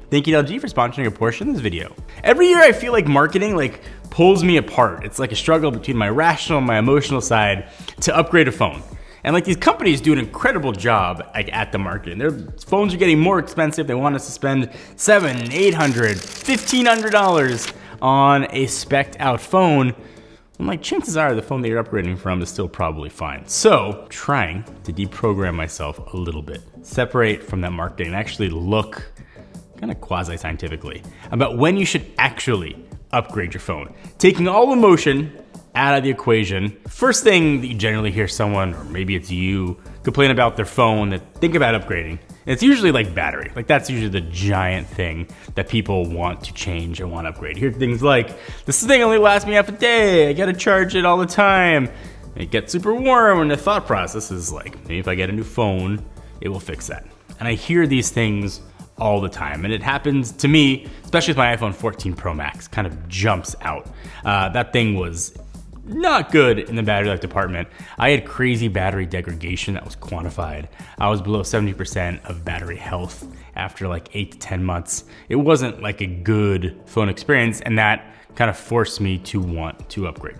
Thank you to LG for sponsoring a portion of this video. Every year I feel like marketing pulls me apart. It's like a struggle between my rational and my emotional side to upgrade a phone. And these companies do an incredible job at the marketing. Their phones are getting more expensive. They want us to spend $700, $800, $1,500 on a spec'd out phone. And chances are the phone that you're upgrading from is still probably fine. So I'm trying to deprogram myself a little bit, separate from that marketing and actually look kind of quasi-scientifically about when you should actually upgrade your phone. Taking all emotion out of the equation. First thing that you generally hear someone, or maybe it's you, complain about their phone that think about upgrading. And it's usually battery. That's usually the giant thing that people want to change and want to upgrade. You hear things like, this thing only lasts me half a day, I gotta charge it all the time, it gets super warm, and the thought process is maybe if I get a new phone, it will fix that. And I hear these things all the time, and it happens to me, especially with my iPhone 14 Pro Max, kind of jumps out. That thing was not good in the battery life department. I had crazy battery degradation that was quantified. I was below 70% of battery health after 8 to 10 months. It wasn't a good phone experience, and that kind of forced me to want to upgrade.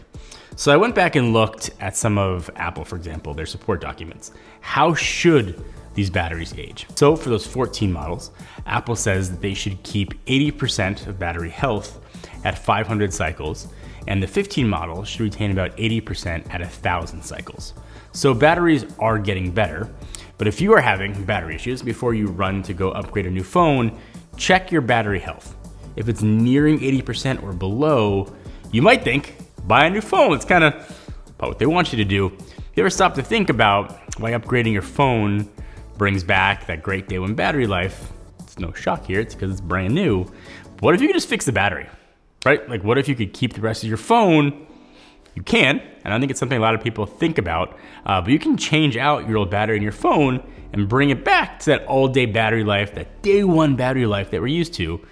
So I went back and looked at some of Apple, for example, their support documents. How should these batteries age? So for those 14 models, Apple says that they should keep 80% of battery health at 500 cycles, and the 15 model should retain about 80% at 1,000 cycles. So batteries are getting better, but if you are having battery issues before you run to go upgrade a new phone, check your battery health. If it's nearing 80% or below, you might think, buy a new phone. It's kind of what they want you to do. If you ever stop to think about why upgrading your phone brings back that great day one battery life, it's no shock here, it's because it's brand new. What if you could just fix the battery? Right? What if you could keep the rest of your phone? You can, and I think it's something a lot of people think about, but you can change out your old battery in your phone and bring it back to that all-day battery life, that day one battery life that we're used to.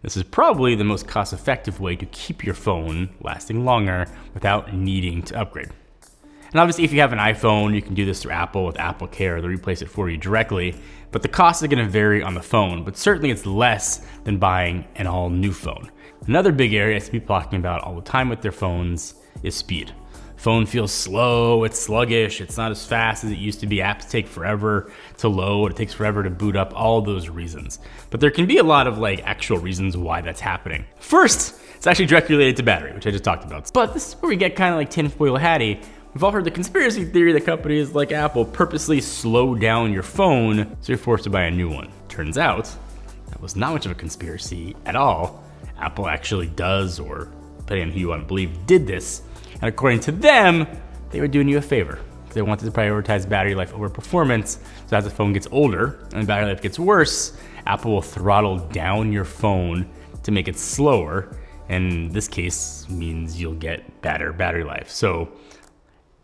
This is probably the most cost-effective way to keep your phone lasting longer without needing to upgrade. And obviously, if you have an iPhone, you can do this through Apple with Apple Care. They'll replace it for you directly, but the cost is going to vary on the phone, but certainly it's less than buying an all-new phone. Another big area I see people talking about all the time with their phones is speed. Phone feels slow, it's sluggish, it's not as fast as it used to be. Apps take forever to load, it takes forever to boot up, all those reasons. But there can be a lot of actual reasons why that's happening. First, it's actually directly related to battery, which I just talked about. But this is where we get kind of tinfoil hatty. We've all heard the conspiracy theory that companies like Apple purposely slow down your phone so you're forced to buy a new one. Turns out, that was not much of a conspiracy at all. Apple actually does, or depending on who you want to believe, did this. And according to them, they were doing you a favor. They wanted to prioritize battery life over performance. So as the phone gets older and battery life gets worse, Apple will throttle down your phone to make it slower. And this case means you'll get better battery life. So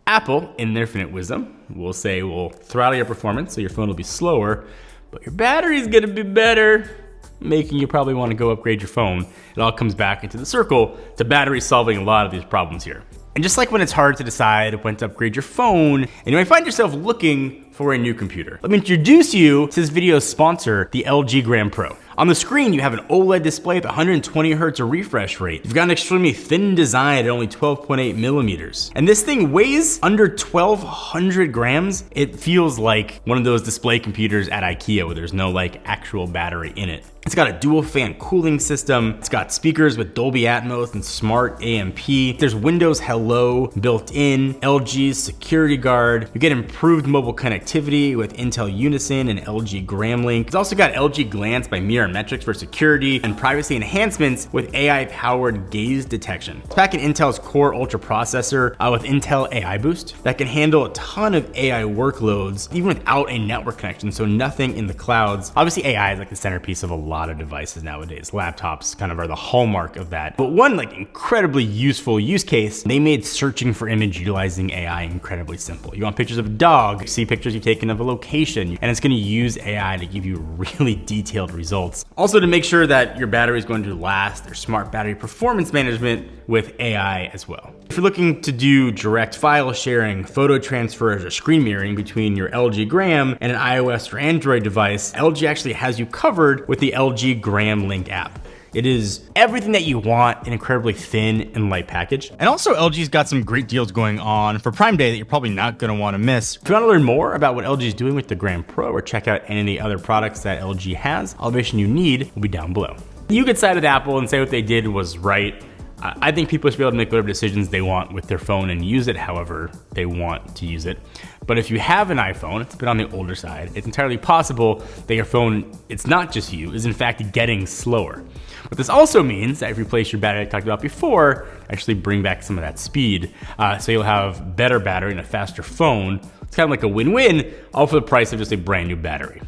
Apple, in their infinite wisdom, will say, we'll throttle your performance so your phone will be slower, but your battery is going to be better, making you probably want to go upgrade your phone. It all comes back into the circle to battery solving a lot of these problems here. And just like when it's hard to decide when to upgrade your phone, and you might find yourself looking for a new computer, let me introduce you to this video's sponsor, the LG Gram Pro. On the screen, you have an OLED display with 120 Hz refresh rate. You've got an extremely thin design at only 12.8 millimeters. And this thing weighs under 1,200 grams. It feels like one of those display computers at IKEA where there's no actual battery in it. It's got a dual fan cooling system. It's got speakers with Dolby Atmos and smart AMP. There's Windows Hello built in, LG's security guard. You get improved mobile connectivity with Intel Unison and LG Gram Link. It's also got LG Glance by Metrics for security and privacy enhancements with AI-powered gaze detection. It's packing Intel's Core Ultra processor with Intel AI Boost that can handle a ton of AI workloads even without a network connection, so nothing in the clouds. Obviously, AI is the centerpiece of a lot of devices nowadays. Laptops kind of are the hallmark of that. But one incredibly useful use case, they made searching for image utilizing AI incredibly simple. You want pictures of a dog, see pictures you've taken of a location, and it's going to use AI to give you really detailed results. Also, to make sure that your battery is going to last, there's smart battery performance management with AI as well. If you're looking to do direct file sharing, photo transfers, or screen mirroring between your LG Gram and an iOS or Android device, LG actually has you covered with the LG Gram Link app. It is everything that you want, an incredibly thin and light package. And also LG's got some great deals going on for Prime Day that you're probably not gonna wanna miss. If you wanna learn more about what LG is doing with the Gram Pro or check out any of the other products that LG has, all the information you need will be down below. You could side with Apple and say what they did was right. I think people should be able to make whatever decisions they want with their phone and use it however they want to use it. But if you have an iPhone, it's a bit on the older side, it's entirely possible that your phone, it's not just you, is in fact getting slower. What this also means that if you replace your battery I talked about before, actually bring back some of that speed. So you'll have better battery and a faster phone. It's kind of like a win-win, all for the price of just a brand new battery.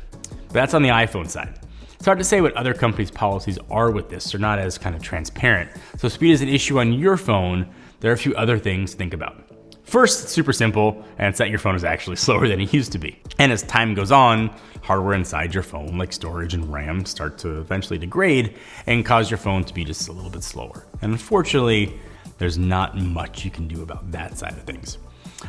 But that's on the iPhone side. It's hard to say what other companies' policies are with this. They're not as kind of transparent. So if speed is an issue on your phone, there are a few other things to think about. First, it's super simple, and it's that your phone is actually slower than it used to be. And as time goes on, hardware inside your phone, like storage and RAM, start to eventually degrade and cause your phone to be just a little bit slower. And unfortunately, there's not much you can do about that side of things.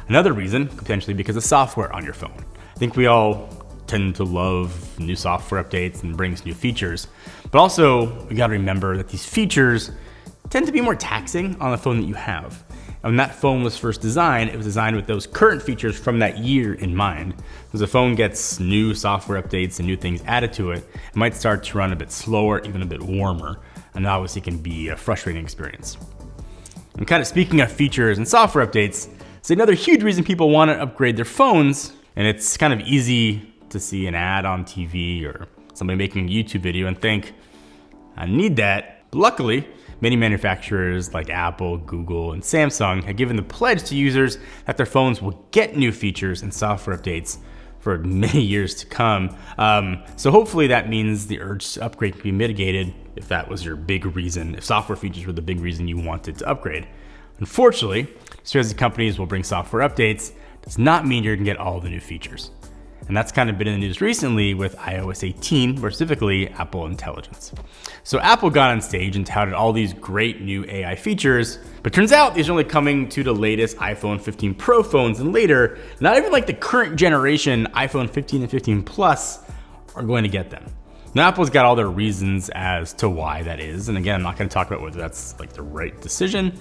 Another reason, potentially because of software on your phone. I think we all tend to love new software updates and brings new features, but also we gotta remember that these features tend to be more taxing on the phone that you have. And when that phone was first designed, it was designed with those current features from that year in mind. As the phone gets new software updates and new things added to it, it might start to run a bit slower, even a bit warmer, and that obviously can be a frustrating experience. And kind of speaking of features and software updates, it's another huge reason people want to upgrade their phones, and it's kind of easy to see an ad on TV or somebody making a YouTube video and think, I need that. But luckily, many manufacturers like Apple, Google, and Samsung have given the pledge to users that their phones will get new features and software updates for many years to come. So hopefully that means the urge to upgrade can be mitigated if that was your big reason, if software features were the big reason you wanted to upgrade. Unfortunately, just because the companies will bring software updates does not mean you're gonna get all the new features. And that's kind of been in the news recently with iOS 18, or specifically Apple Intelligence. So Apple got on stage and touted all these great new AI features, but turns out these are only coming to the latest iPhone 15 Pro phones and later. Not even like the current generation iPhone 15 and 15 Plus are going to get them. Now Apple's got all their reasons as to why that is, and again, I'm not gonna talk about whether that's like the right decision.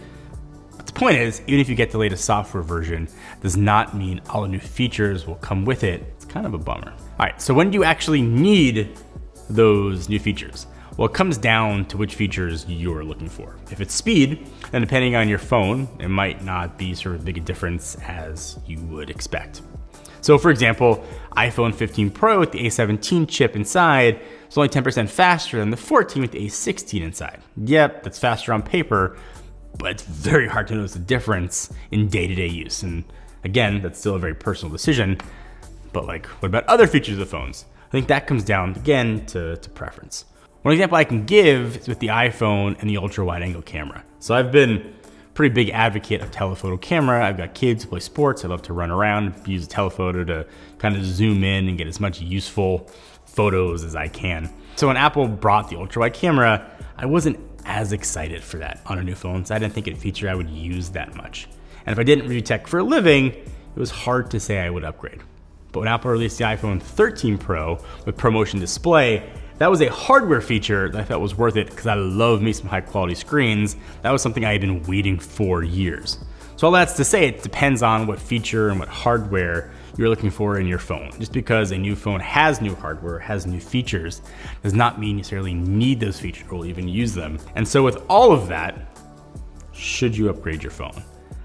But the point is, even if you get the latest software version, does not mean all the new features will come with it. It's kind of a bummer. All right, so when do you actually need those new features? Well, it comes down to which features you're looking for. If it's speed, then depending on your phone, it might not be sort of big a difference as you would expect. So for example, iPhone 15 Pro with the A17 chip inside is only 10% faster than the 14 with the A16 inside. Yep, that's faster on paper, but it's very hard to notice the difference in day-to-day use. And again, that's still a very personal decision, but like, what about other features of phones? I think that comes down, again, to preference. One example I can give is with the iPhone and the ultra-wide angle camera. So I've been a pretty big advocate of telephoto camera. I've got kids who play sports. I love to run around, use a telephoto to kind of zoom in and get as much useful photos as I can. So when Apple brought the ultra-wide camera, I wasn't as excited for that on a new phone, so I didn't think it's a feature I would use that much. And if I didn't review tech for a living, it was hard to say I would upgrade. But when Apple released the iPhone 13 Pro with ProMotion display, that was a hardware feature that I felt was worth it because I love me some high quality screens. That was something I had been waiting for years. So all that's to say, it depends on what feature and what hardware you're looking for in your phone. Just because a new phone has new hardware, has new features, does not mean you necessarily need those features or even use them. And so with all of that, should you upgrade your phone?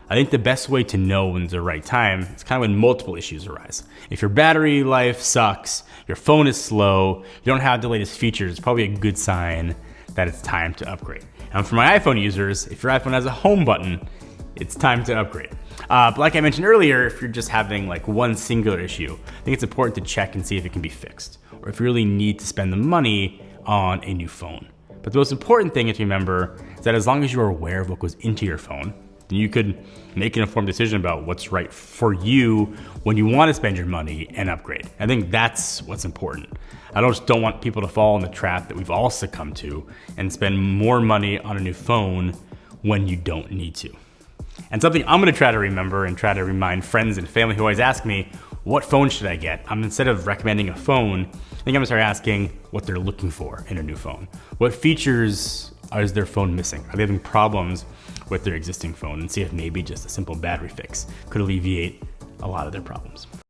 I think the best way to know when's the right time is kind of when multiple issues arise. If your battery life sucks, your phone is slow, you don't have the latest features, it's probably a good sign that it's time to upgrade. And for my iPhone users, if your iPhone has a home button, it's time to upgrade. But like I mentioned earlier, if you're just having like one singular issue, I think it's important to check and see if it can be fixed, or if you really need to spend the money on a new phone. But the most important thing to remember is that as long as you're aware of what goes into your phone, then you could make an informed decision about what's right for you when you want to spend your money and upgrade. I think that's what's important. I don't want people to fall in the trap that we've all succumbed to and spend more money on a new phone when you don't need to. And something I'm gonna try to remember and try to remind friends and family who always ask me, what phone should I get? Instead of recommending a phone, I think I'm gonna start asking what they're looking for in a new phone. What features is their phone missing? Are they having problems with their existing phone? And see if maybe just a simple battery fix could alleviate a lot of their problems.